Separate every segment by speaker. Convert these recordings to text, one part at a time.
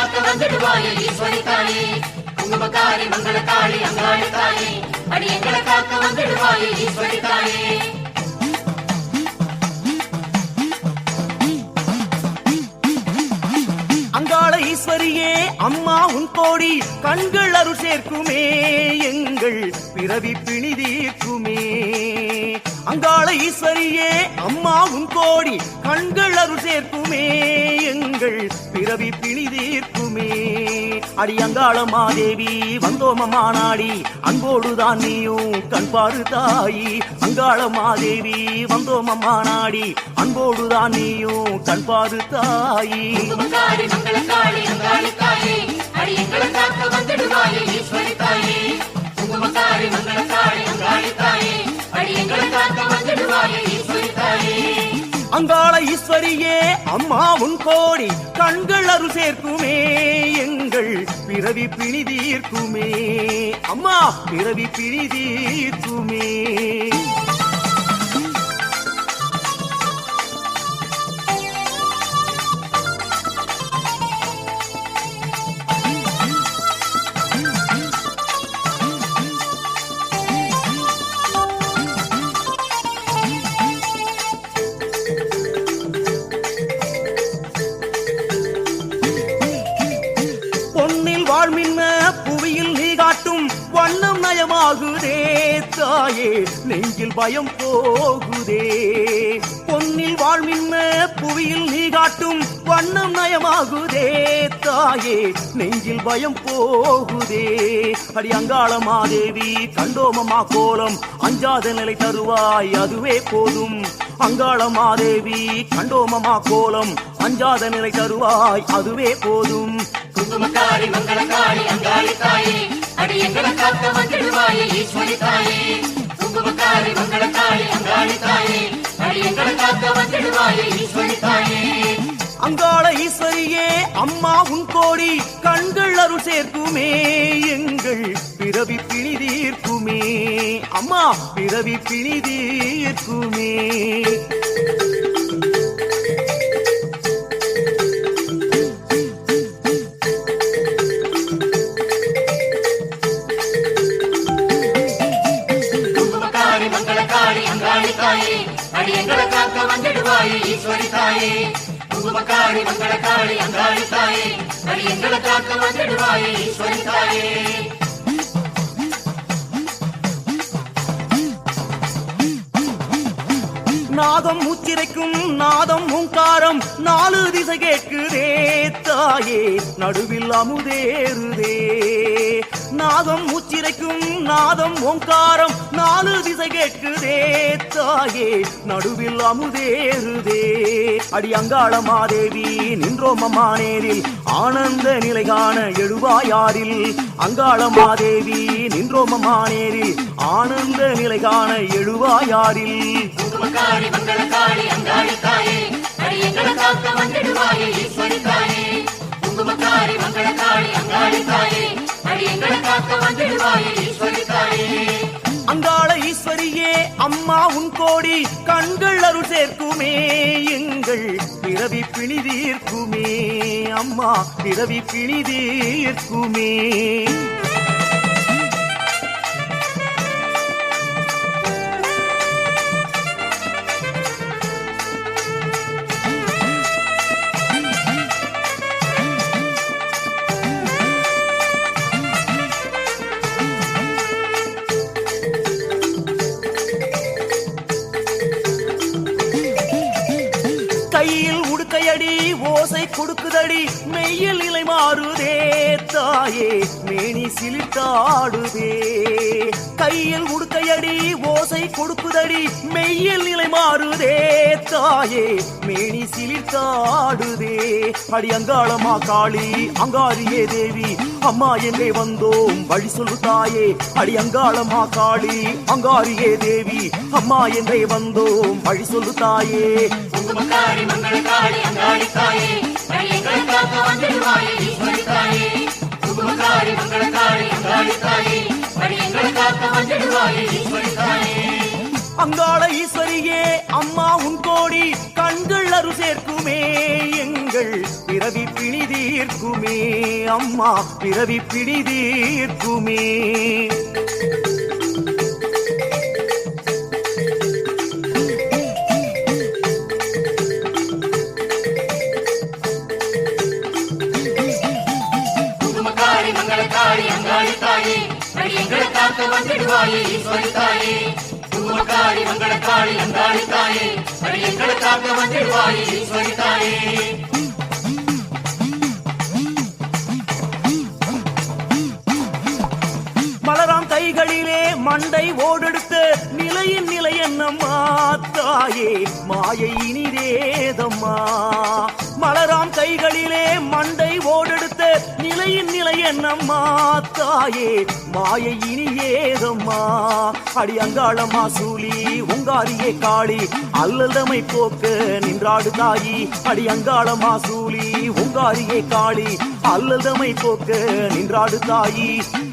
Speaker 1: காக்க வந்துடுவாயே ஈஸ்வரி தாயே குங்குமக்காரி மங்களக்காளி அங்காளி தாயே அடி எங்களை காக்க வந்துடுவாயே ஈஸ்வரி தாயே
Speaker 2: அங்காள ஈஸ்வரியே அம்மா உன் கோடி கண்கள் அருள் சேர்க்குமே எங்கள் பிறவி பிணி தீர்க்குமே அங்காள ஈஸ்வரியே அம்மா உன் கோடி கண்கள் அருள் சேர்க்குமே எங்கள் பிறவி பிணி தீர்க்குமே அடி அங்காள மாதேவி வந்தோமம்மா நாடி அன்போடுதான் நீயும் கண்பாரு தாயி அங்காள மாதேவி வந்தோமம்மா நாடி அன்போடுதான் நீயும் கண்பாரு தாயி
Speaker 1: மங்களக்காளி அங்காளி தாயே அடி எங்களை காக்க வந்துடுவாயே ஈஸ்வரி தாயே குங்குமக்காரி மங்களக்காளி அங்காளி தாயே அடி எங்களை காக்க வந்துடுவாயே ஈஸ்வரி தாயே
Speaker 2: அங்காள ஈஸ்வரியே அம்மா உன் கோடி கண்கள் அருள் சேர்க்குமே எங்கள் பிறவி பிணி தீர்க்குமே அம்மா பிறவி பிணி தீர்க்குமே வாழ்மின்ன புவியில் நீ காட்டும் வண்ணம் நயமாகுதே தாயே நெஞ்சில் பயம் போகுதே பொன்னில் வாழ்மின்ன புவியில் நீ காட்டும் வண்ணம் நயமாகுதே தாயே நெஞ்சில் பயம் போகுதே அடி அங்காள மாதேவி கண்டோமம்மா கோலம் அஞ்சாத நிலை தருவாய் அதுவே போதும் அங்காள மாதேவி கண்டோமம்மா கோலம் அஞ்சாத நிலை தருவாய் அதுவே போதும்
Speaker 1: குங்குமக்காரி மங்களக்காளி அங்காளி தாயே அடி எங்களை காக்க வந்துடுவாயே ஈஸ்வரி தாயே குங்குமக்காரி மங்களக்காளி அங்காளி தாயே அடி எங்களை காக்க வந்துடுவாயே ஈஸ்வரி தாயே
Speaker 2: அங்காள ஈஸ்வரியே அம்மா உன் கோடி கண்கள் அருள் சேர்க்குமே எங்கள் பிறவி பிணி தீர்க்குமே அம்மா பிறவி பிணி தீர்க்குமே
Speaker 1: அடி எங்களை காக்க வந்துடுவாயே ஈஸ்வரி தாயே குங்குமக்காரி மங்களக்காளி அங்காளி தாயே அடி எங்களை காக்க வந்துடுவாயே ஈஸ்வரி தாயே
Speaker 2: நாதம் மூச்சிரைக்கும் நாதம் ஓங்காரம் நாலு திசை கேட்குதே தாயே நடுவில் அமுதேறுதே நாதம் மூச்சிரைக்கும் நாதம் ஓங்காரம் நாலு திசை கேட்குதே தாயே நடுவில் அமுதேறுதே அடி அங்காள மாதேவி நின்றோமம்மா நேரில் ஆனந்த நிலை காண எழுவாயாரில் அங்காள மாதேவி நின்றோமம்மா நேரில் ஆனந்த நிலை காண எழுவாயாரில்
Speaker 1: குங்குமக்காரி மங்களக்காளி அங்காளி தாயே அடி எங்களை காக்க வந்துடுவாயே ஈஸ்வரி தாயே குங்குமக்காரி மங்களக்காளி அங்காளி தாயே அடி எங்களை காக்க வந்துடுவாயே ஈஸ்வரி தாயே
Speaker 2: அங்காள ஈஸ்வரியே அம்மா உன் கோடி கண்கள் அருள் சேர்க்குமே எங்கள் பிறவி பிணி தீர்க்குமே அம்மா பிறவி பிணி தீர்க்குமே கையில் உடுக்கையடி ஓசை கொடுக்குதடி மெய்யில் நிலை மாறுதே தாயே மேனி சிலிட்டாடுதே கையில் உடுக்கையடி ஓசை கொடுக்குதடி மெய்யில் நிலை மாறுதே தாயே மேனி சிலிட்டாடுதே அடி அங்காளமா காளி அங்காரியே தேவி அம்மா என்றே வந்தோம் வழி சொல்லு தாயே அடி அங்காளமா காளி அங்காரியே தேவி அம்மா என்றே வந்தோம் வழி சொல்லு தாயே
Speaker 1: குங்குமக்காரி மங்களக்காளி அங்காளி தாயே அடி எங்களை காக்க வந்துடுவாயே ஈஸ்வரி தாயே குங்குமக்காரி மங்களக்காளி அங்காளி தாயே அடி எங்களை காக்க வந்துடுவாயே ஈஸ்வரி தாயே
Speaker 2: அங்காள ஈஸ்வரியே அம்மா உன் கோடி கண்கள் அருள் சேர்க்குமே எங்கள் எங்கள் பிறவி பிணி தீர்க்குமே அம்மா பிறவி பிணி தீர்க்குமே.
Speaker 1: குங்குமக்காரி மங்களக்காரி அங்காளி தாயே அடி எங்களை காக்க வந்துடுவாயே ஈஸ்வரி தாயே. குங்குமக்காரி மங்களக்காரி அங்காளி தாயே அடி எங்களை காக்க வந்துடுவாயே ஈஸ்வரி தாயே.
Speaker 2: மலராம் கைகளிலே மண்டை ஓடெடுத்த நிலையின் நிலை என்னம்மா தாயே மாயை இனிதேதம்மா. மலராம் கைகளிலே மண்டை ஓடெடுத்த நிலையின் நிலை என்னம்மா தாயே மாயை இனியேதம்மா. அடி அங்காளம்மா சூலி உங்காரியே காளி அல்லதமை போக்க நின்றாடு தாயி. அடி அங்காளம்மா சூலி உங்காரியே காளி அல்லதமை போக்க நின்றாடு தாயி.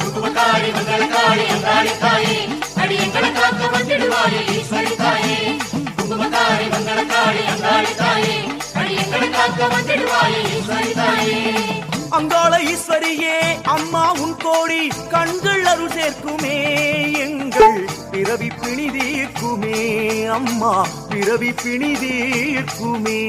Speaker 1: குங்குமக்காரி மங்களக்காரி அங்காளி தாயே அடி எங்களை காக்க வந்துடுவாயே ஈஸ்வரி தாயே. குங்குமக்காரி மங்களக்காரி அங்காளி தாயே அடி எங்களை காக்க வந்துடுவாயே ஈஸ்வரி தாயே.
Speaker 2: அங்காள ஈஸ்வரியே அம்மா உன் கோடி கண்கள் அருள் சேர்க்குமே எங்கள் பிறவி பிணி தீர்க்குமே அம்மா பிறவி பிணி தீர்க்குமே.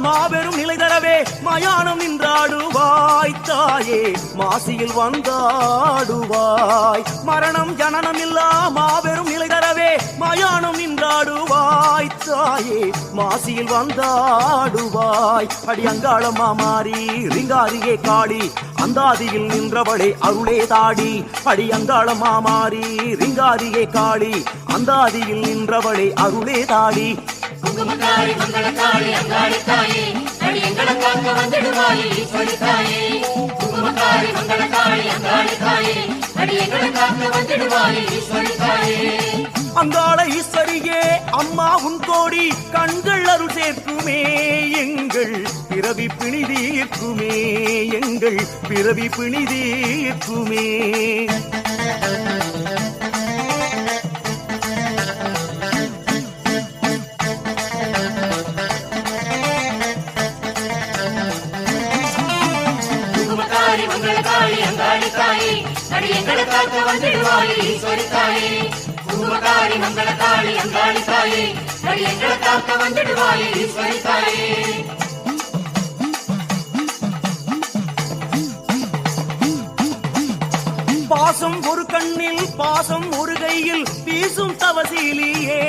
Speaker 2: மாபெரும் நிலை தரவே மயானம் நின்றாடுவாய் தாயே மாசியில் வந்தாடுவாய். மரணம் ஜனனம் இல்லா மாபெரும் நிலை தரவே மயானம் நின்றாடுவாய் தாயே மாசியில் வந்தாடுவாய். அடி அங்காளம்மா மாறி ரிங்காரியே காளி அந்தாதியில் நின்றவளே அருளே தாடி. அடி அங்காளம்மா மாறி ரிங்காரியே காளி அந்தாதியில் நின்றவளே அருளே தாடி.
Speaker 1: குங்குமக்காரி மங்களக்காரி அங்காளி தாயே அடி எங்களை காக்க வந்துடுவாயே ஈஸ்வரி தாயே. குங்குமக்காரி மங்களக்காரி அங்காளி தாயே அடி எங்களை காக்க வந்துடுவாயே ஈஸ்வரி தாயே.
Speaker 2: அங்காள ஈஸ்வரியே அம்மா உன் கோடி கண்கள் அருள் சேர்க்குமே எங்கள் பிறவி பிணி தீர்க்குமே எங்கள் பிறவி பிணி தீர்க்குமே.
Speaker 1: மங்களக்காரி அங்காளி தாயே அடி எங்களை காக்க வந்துடுவாயே ஈஸ்வரி தாயே. குங்குமக்காரி மங்களக்காரி அங்காளி தாயே அடி எங்களை காக்க வந்துடுவாயே ஈஸ்வரி தாயே.
Speaker 2: பாசம் ஒரு கண்ணில் பாசம் ஒரு கையில் வீசும் தவசீலியே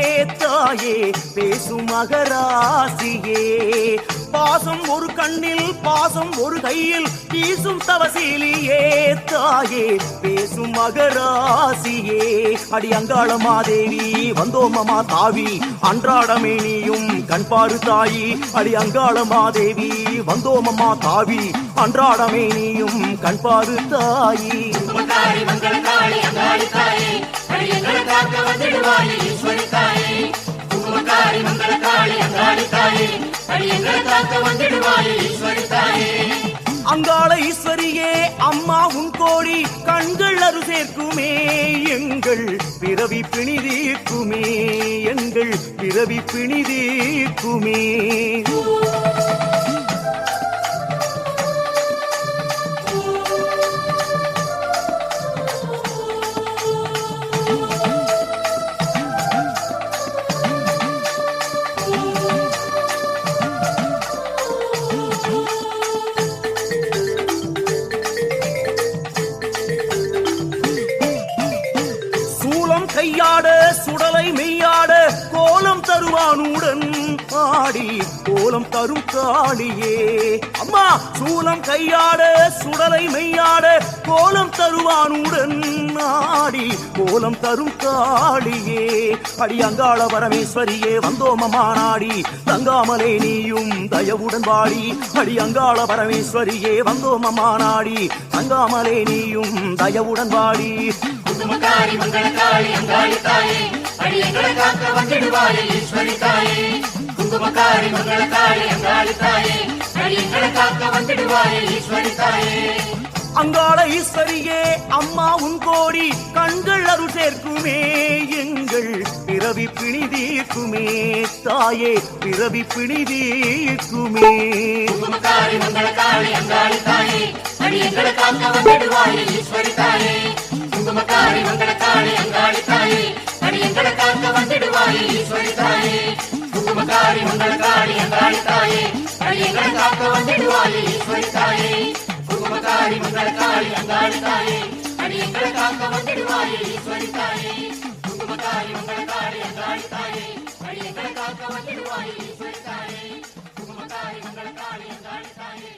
Speaker 2: தாயே பேசும் மகராசியே. பாசம் ஒரு கண்ணில் பாசம் ஒரு கையில் வீசும் தவசீலியே தாயே பேசும் மகராசியே. அடி அங்காளம்மா தேவி வந்தோமமா தாவி அன்றாடமே நீயும் கண்பாரு தாயி. அடி அங்காளம்மா தேவி வந்தோமமா தாவி அன்றாடமே நீயும் கண்பாரு தாயி.
Speaker 1: குங்குமக்காரி மங்களக்காரி அங்காளி தாயே அடி எங்களை காக்க வந்துடுவாயே ஈஸ்வரி தாயே. குங்குமக்காரி மங்களக்காரி அங்காளி தாயே அடி எங்களை காக்க வந்துடுவாயே ஈஸ்வரி தாயே.
Speaker 2: அங்காள ஈஸ்வரியே அம்மா உன் கோடி கண்கள் அருள் சேர்க்குமே எங்கள் பிறவி பிணி தீர்க்குமே எங்கள் பிறவி பிணி தீர்க்குமே. கையாட சுடலை மெய்யாட கோலம் தருவானுடன் ஆடி கோலம் தரும் காளியே அம்மா சூலம் கையாட சுடலை மெய்யாட கோலம் தருவானுடன் ஆடி கோலம் தரும் காளியே அடி அங்காள பரமேஸ்வரியே வந்தோம் அம்மா நாடி தங்காமலே நீயும் தயவுடன் வாடி அடி அங்காள பரமேஸ்வரியே வந்தோம் அம்மா நாடி தங்காமலே நீயும் தயவுடன் வாடி
Speaker 1: குங்குமக்காரி மங்களக்காளி அங்காளி தாயே அடி எங்களை காக்க வந்திடுவாயே ஈஸ்வரி தாயே குங்குமக்காரி மங்களக்காளி அங்காளி தாயே அடி எங்களை காக்க வந்திடுவாயே ஈஸ்வரி தாயே
Speaker 2: அங்காள ஈஸ்வரியே அம்மா உன் கோடி கண்கள் அருள் சேர்க்குமே எங்கள் பிறவி பிணி தீர்க்குமே தாயே பிறவி பிணி தீர்க்குமே
Speaker 1: குங்குமக்காரி மங்களக்காளி அங்காளி தாயே அடி எங்களை காக்க வந்திடுவாயே ஈஸ்வரி தாயே குங்குமக்காரி மங்களக்காளி அங்காளி தாயே அடி எங்களை காக்க வந்திடுவாயே ஈஸ்வரி தாயே குங்குமக்காரி மங்களக்காளி அங்காளி தாயே அடி எங்களை காக்க வந்திடுவாயே ஈஸ்வரி தாயே குங்குமக்காரி மங்களக்காளி அங்காளி தாயே அடி எங்களை காக்க வந்திடுவாயே ஈஸ்வரி தாயே குங்குமக்காரி மங்களக்காளி அங்காளி தாயே அடி எங்களை காக்க வந்திடுவாயே ஈஸ்வரி தாயே குங்குமக்காரி மங்களக்காளி அங்காளி தாயே